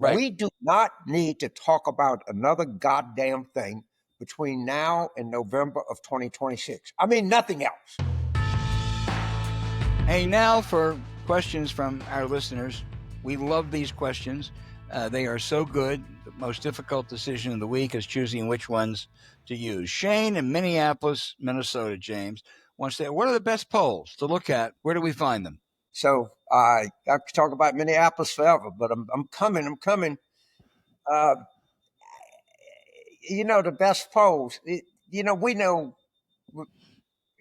Right. We do not need to talk about another goddamn thing between now and November of 2026. I mean, nothing else. Hey, now for questions from our listeners. We love these questions. They are so good. The most difficult decision of the week is choosing which ones to use. Shane in Minneapolis, Minnesota, James, wants to say, what are the best polls to look at? Where do we find them? So I could talk about Minneapolis forever, but I'm coming. The best polls. We know.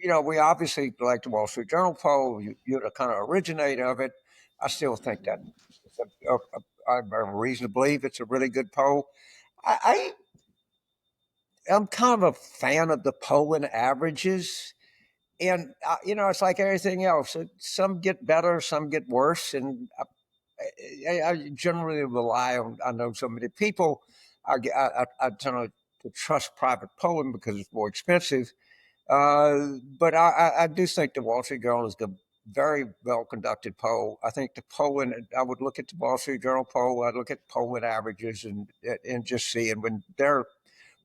We obviously like the Wall Street Journal poll. You're the kind of originator of it. I still think that I have a reason to believe it's a really good poll. I'm kind of a fan of the polling averages. And, it's like everything else. Some get better, some get worse. And I generally rely on, I know so many people. I tend to trust private polling because it's more expensive. But I do think the Wall Street Journal is a very well conducted poll. I think the polling, I would look at the Wall Street Journal poll, I'd look at polling averages and just see. And when they're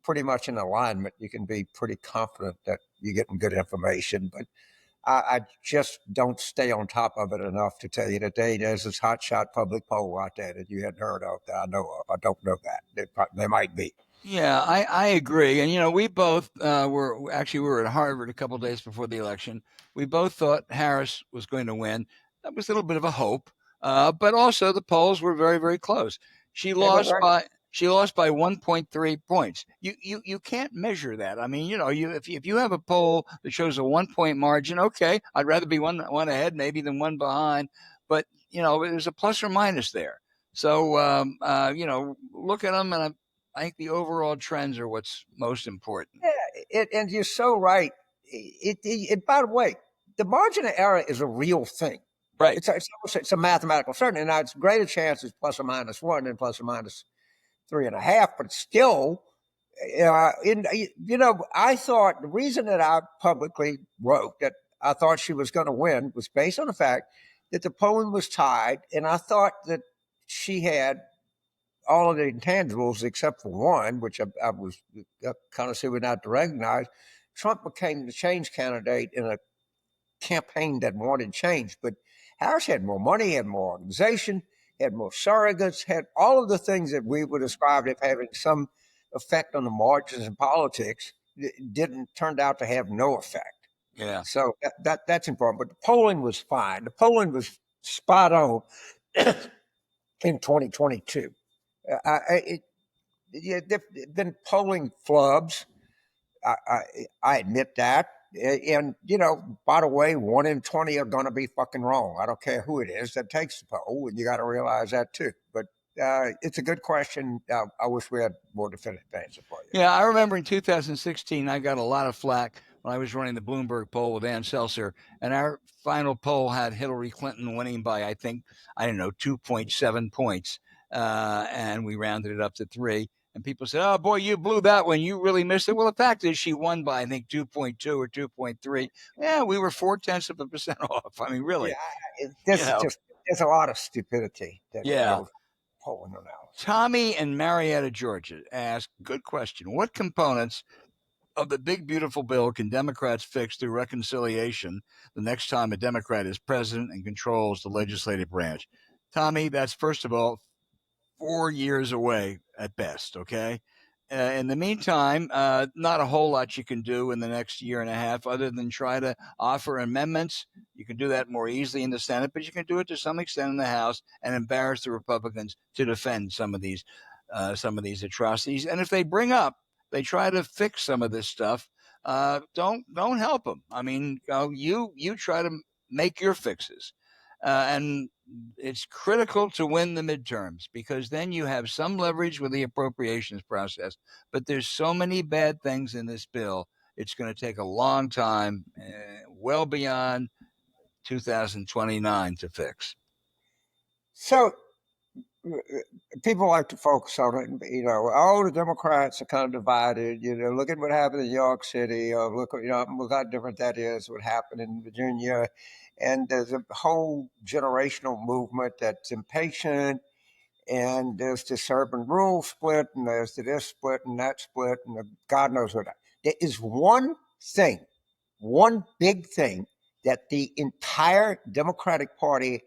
pretty much in alignment, you can be pretty confident that you're getting good information. But I just don't stay on top of it enough to tell you today there's this hotshot public poll out there that you hadn't heard of that I know of. I don't know that. They might be. Yeah, I agree. And, we both we were at Harvard a couple of days before the election. We both thought Harris was going to win. That was a little bit of a hope. But also the polls were very, very close. She lost by 1.3 points. You can't measure that. I mean, if you have a poll that shows a 1 point margin, okay, I'd rather be one ahead maybe than one behind. But there's a plus or minus there. So look at them, and I think the overall trends are what's most important. Yeah, and you're so right. By the way, the margin of error is a real thing. Right. It's a mathematical certainty. Now, it's greater chances plus or minus 1 and plus or minus 3.5, but still, I thought the reason that I publicly wrote that I thought she was going to win was based on the fact that the polling was tied, and I thought that she had all of the intangibles except for one, which I was kind of silly not to recognize. Trump became the change candidate in a campaign that wanted change, but Harris had more money, had more organization, had more surrogates, had all of the things that we would describe as having some effect on the margins in politics. Turned out to have no effect. Yeah. So that's important. But the polling was fine. The polling was spot on in 2022. There've been polling flubs. I admit that. And, by the way, 1 in 20 are going to be fucking wrong. I don't care who it is that takes the poll, and you got to realize that too. But it's a good question. I wish we had more definitive answer for you. Yeah, I remember in 2016, I got a lot of flack when I was running the Bloomberg poll with Ann Seltzer, and our final poll had Hillary Clinton winning by, I think, 2.7 points, and we rounded it up to 3. And people said, oh, boy, you blew that one. You really missed it. Well, the fact is she won by, I think, 2.2 or 2.3. Yeah, we were 0.4% off. I mean, really. Yeah, there's a lot of stupidity. Polling analysis. Tommy in Marietta, Georgia asked, good question. What components of the big, beautiful bill can Democrats fix through reconciliation the next time a Democrat is president and controls the legislative branch? Tommy, that's first of all 4 years away at best, okay? In the meantime, not a whole lot you can do in the next year and a half other than try to offer amendments. You can do that more easily in the Senate, but you can do it to some extent in the House and embarrass the Republicans to defend some of these atrocities. And if they try to fix some of this stuff, don't help them. I mean, you try to make your fixes. And it's critical to win the midterms because then you have some leverage with the appropriations process. But there's so many bad things in this bill. It's going to take a long time, well beyond 2029 to fix. So people like to focus on it. The Democrats are kind of divided. Look at what happened in New York City. Look how different that is. What happened in Virginia, and there's a whole generational movement that's impatient And there's this urban rural split, and there's this split and that split, and God knows what. There is one thing, one big thing that the entire Democratic Party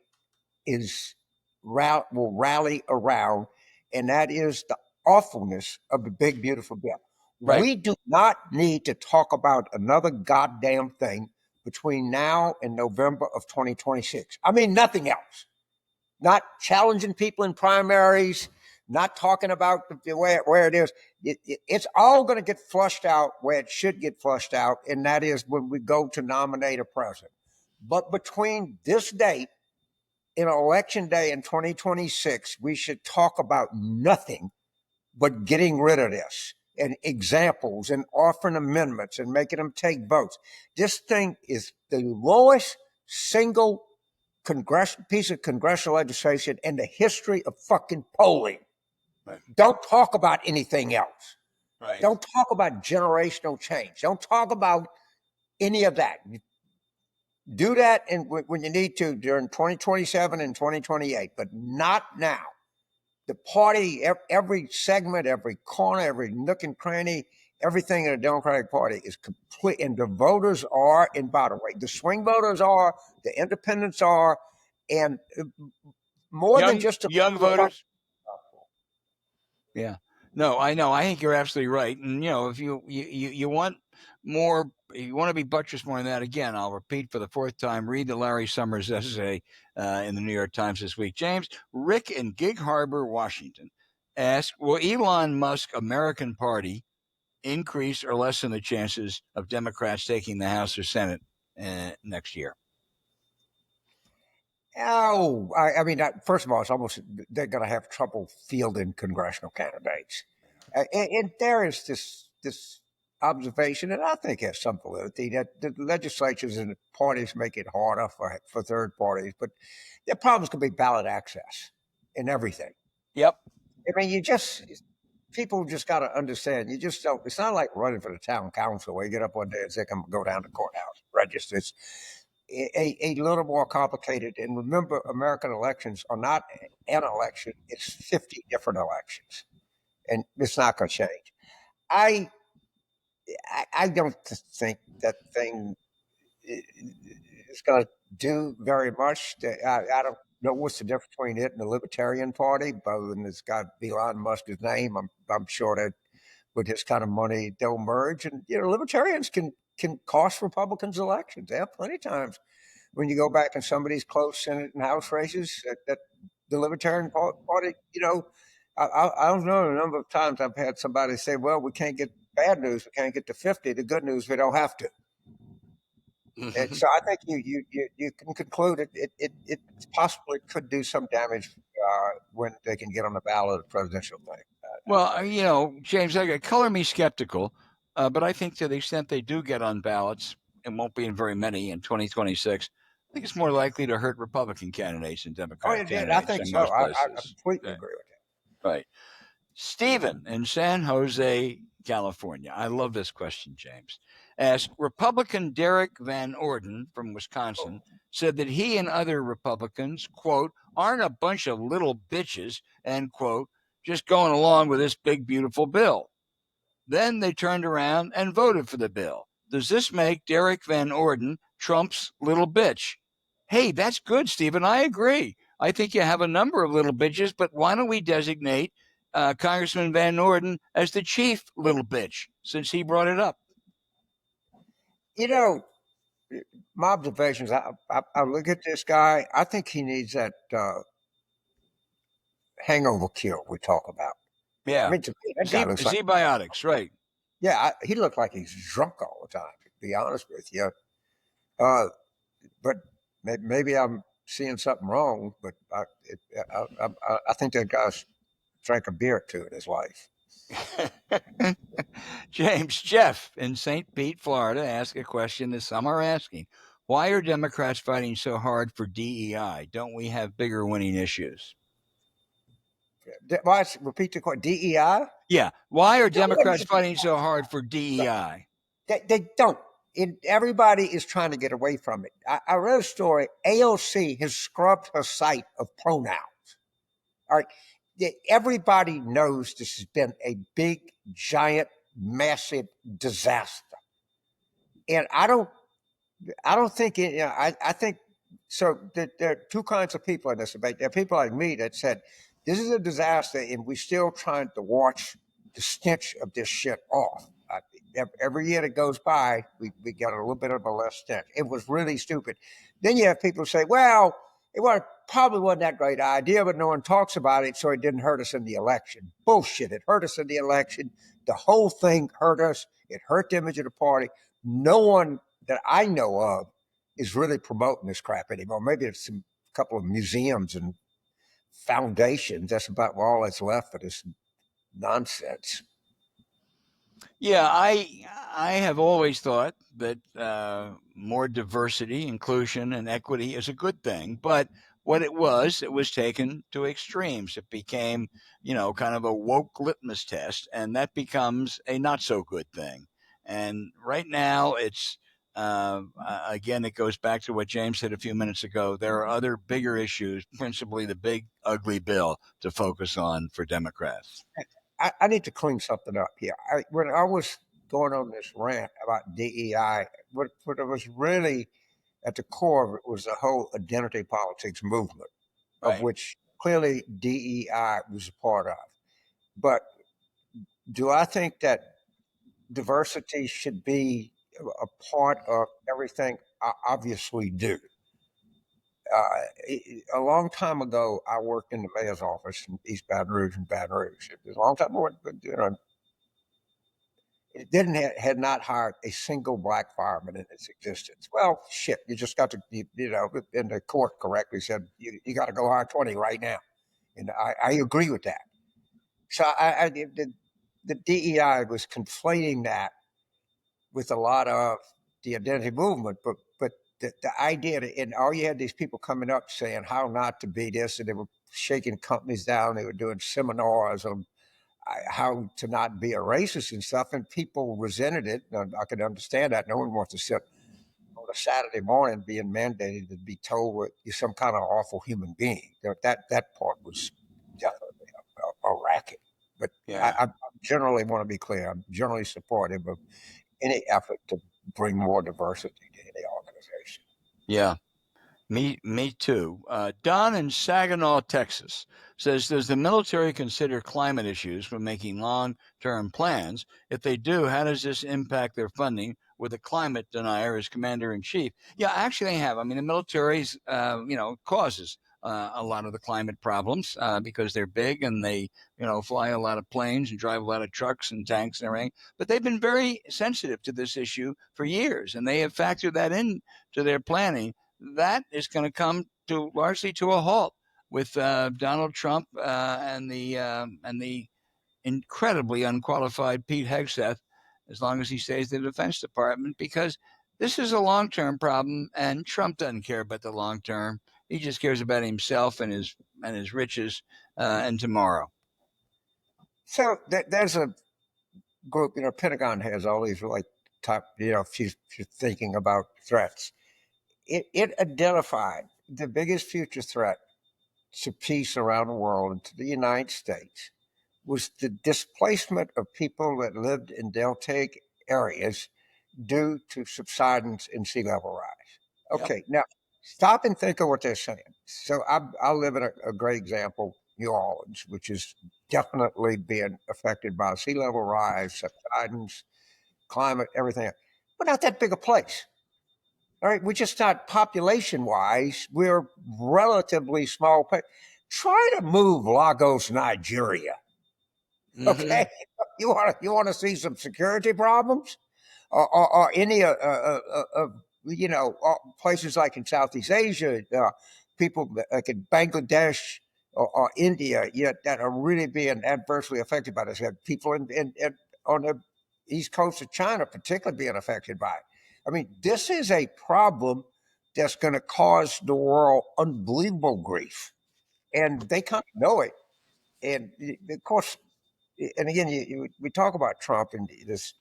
will rally around, and that is the awfulness of the big beautiful bill. Right. We do not need to talk about another goddamn thing between now and November of 2026. I mean, nothing else. Not challenging people in primaries, not talking about where it is. It's all going to get flushed out where it should get flushed out, and that is when we go to nominate a president. But between this date and election day in 2026, we should talk about nothing but getting rid of this and examples and offering amendments and making them take votes. This thing is the lowest single piece of congressional legislation in the history of fucking polling. Right. Don't talk about anything else. Right. Don't talk about generational change. Don't talk about any of that. Do that when you need to during 2027 and 2028, but not now. The party, every segment, every corner, every nook and cranny, everything in the Democratic Party is complete. And the voters are, and by the way, the swing voters are, the independents are, and more than just the young voters. Yeah. No, I know. I think you're absolutely right. And if you want more, you want to be buttressed more than that. Again, I'll repeat for the fourth time. Read the Larry Summers essay in the New York Times this week. James, Rick in Gig Harbor, Washington, asked, will Elon Musk American Party increase or lessen the chances of Democrats taking the House or Senate next year? Oh, I mean, first of all, it's almost they're going to have trouble fielding congressional candidates, and there is this observation, and I think has some validity, that the legislatures and the parties make it harder for third parties, but their problems could be ballot access and everything. Yep. I mean, people just got to understand. You just don't. It's not like running for the town council where you get up one day and say, "I'm going to go down to the courthouse, register." It's a little more complicated. And remember, American elections are not an election; it's 50 different elections, and it's not going to change. I don't think that thing is going to do very much. I don't know what's the difference between it and the Libertarian Party, other than it's got Elon Musk's name. I'm sure that with his kind of money, they'll merge. And libertarians can cost Republicans elections. They have plenty of times when you go back in some of these close Senate and House races that the Libertarian Party, I don't know the number of times I've had somebody say, well, we can't get bad news. We can't get to 50. The good news, we don't have to. And so I think you can conclude it possibly could do some damage when they can get on the ballot of the presidential thing. Well, James, color me skeptical, but I think to the extent they do get on ballots, and won't be in very many in 2026, I think it's more likely to hurt Republican candidates and Democratic candidates. I think so. I completely agree with that. Right. Stephen in San Jose, California. I love this question, James. Asked, Republican Derek Van Orden from Wisconsin said that he and other Republicans, quote, aren't a bunch of little bitches, end quote, just going along with this big, beautiful bill. Then they turned around and voted for the bill. Does this make Derek Van Orden Trump's little bitch? Hey, that's good, Stephen. I agree. I think you have a number of little bitches, but why don't we designate Congressman Van Orden as the chief little bitch, since he brought it up? My observations, I look at this guy, I think he needs that hangover cure we talk about. Yeah. I mean, to me, that guy looks like antibiotics, right? Yeah, he looked like he's drunk all the time, to be honest with you. But maybe I'm seeing something wrong, but I think that guy's drank a beer or two in his life. Jeff in St. Pete, Florida, asked a question that some are asking. Why are Democrats fighting so hard for DEI? Don't we have bigger winning issues? Repeat the question. DEI? Yeah. Why are Democrats fighting so hard for DEI? They don't. Everybody is trying to get away from it. I read a story. AOC has scrubbed her site of pronouns. All right. everybody knows this has been a big, giant, massive disaster, and I don't think it, I think so. There are two kinds of people in this debate. There are people like me that said this is a disaster, and we're still trying to watch the stench of this shit off. Every year that goes by, we get a little bit of a less stench. It was really stupid. Then you have people say, well, probably wasn't that great idea, but no one talks about it, so it didn't hurt us in the election. Bullshit. It hurt us in the election. The whole thing hurt us. It hurt the image of the party. No one that I know of is really promoting this crap anymore. Maybe it's a couple of museums and foundations. That's about all that's left of this nonsense. Yeah, I have always thought that more diversity, inclusion, and equity is a good thing. But what it was taken to extremes. It became, kind of a woke litmus test, and that becomes a not so good thing. And right now, it's again, it goes back to what James said a few minutes ago. There are other bigger issues, principally the big ugly bill, to focus on for Democrats. I need to clean something up here. When I was going on this rant about DEI, what it was really at the core of it was the whole identity politics movement, of Right. which clearly DEI was a part of. But do I think that diversity should be a part of everything? I obviously do. A long time ago, I worked in the mayor's office in East Baton Rouge and Baton Rouge. It was a long time ago, but it didn't had not hired a single black fireman in its existence. Well, shit, you just got to, and the court correctly said you got to go hire 20 right now, and I agree with that. So the DEI was conflating that with a lot of the identity movement, but the idea that, and all you had these people coming up saying how not to be this, and they were shaking companies down, they were doing seminars on how to not be a racist and stuff, and people resented it. And I could understand that. No one wants to sit on a Saturday morning being mandated to be told you're some kind of awful human being. That part was definitely a racket. But Yeah. I generally want to be clear. I'm generally supportive of any effort to bring more diversity to any organization. Yeah. Me too. Don in Saginaw, Texas says, does the military consider climate issues when making long-term plans? If they do, how does this impact their funding with a climate denier as commander in chief? Yeah, actually, they have. I mean, the military's, causes a lot of the climate problems because they're big and they, fly a lot of planes and drive a lot of trucks and tanks and everything. But they've been very sensitive to this issue for years, and they have factored that in to their planning. That is going to come to largely to a halt with Donald Trump and the incredibly unqualified Pete Hegseth, as long as he stays in the Defense Department, because this is a long-term problem, and Trump doesn't care about the long term. He just cares about himself and his riches and tomorrow. So there's a group, Pentagon has all these like top, if you're thinking about threats. It identified the biggest future threat to peace around the world and to the United States was the displacement of people that lived in deltaic areas due to subsidence in sea level rise. Yep. Okay, now stop and think of what they're saying. So I live in a great example, New Orleans, which is definitely being affected by sea level rise, subsidence, climate, everything. But not that big a place. All right, we're just not population wise, we're relatively small. Try to move Lagos, Nigeria. Mm-hmm. Okay, you want to see some security problems, or any places like in Southeast Asia, people like in Bangladesh or India, that are really being adversely affected by this. You have people on the east coast of China, particularly being affected by it. I mean, this is a problem that's going to cause the world unbelievable grief, and they kind of know it. And of course, and again, we talk about Trump and this.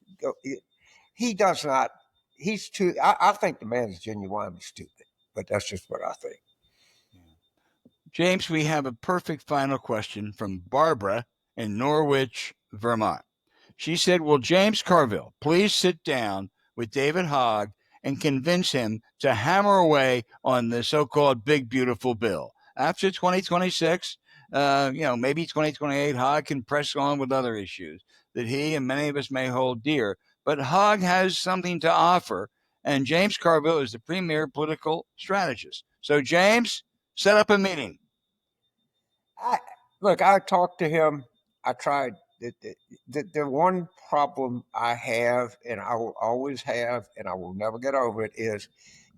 He does not. He's too. I think the man is genuinely stupid, but that's just what I think. James, we have a perfect final question from Barbara in Norwich, Vermont. She said, will James Carville please sit down with David Hogg and convince him to hammer away on the so-called big, beautiful bill? After 2026, maybe 2028, Hogg can press on with other issues that he and many of us may hold dear. But Hogg has something to offer, and James Carville is the premier political strategist. So, James, set up a meeting. Look, I talked to him. I tried. The one problem I have, and I will always have, and I will never get over it, is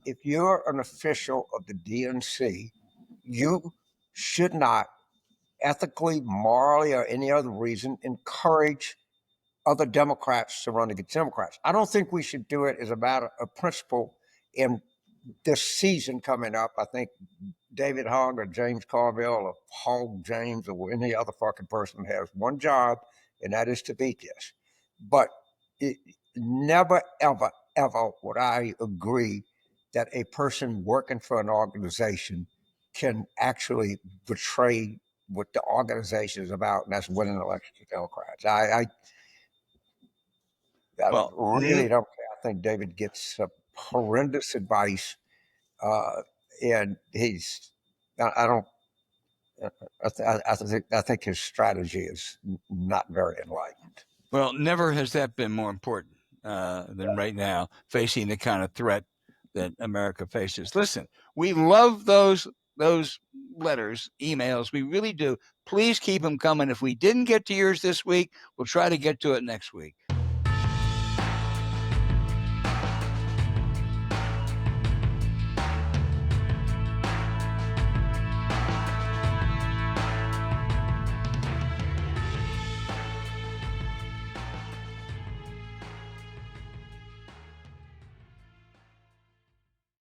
if you're an official of the DNC, you should not ethically, morally, or any other reason encourage other Democrats to run against Democrats. I don't think we should do it as a matter of principle. In this season coming up, I think David Hogg or James Carville or Hogg James or any other fucking person has one job, and that is to beat this. But never, ever, ever would I agree that a person working for an organization can actually betray what the organization is about, and that's winning elections to Democrats. I Well, really don't care. I think David gets some horrendous advice, and he's. I don't. I think his strategy is not very enlightened. Well, never has that been more important than right now, facing the kind of threat that America faces. Listen, we love those letters, emails. We really do. Please keep them coming. If we didn't get to yours this week, we'll try to get to it next week.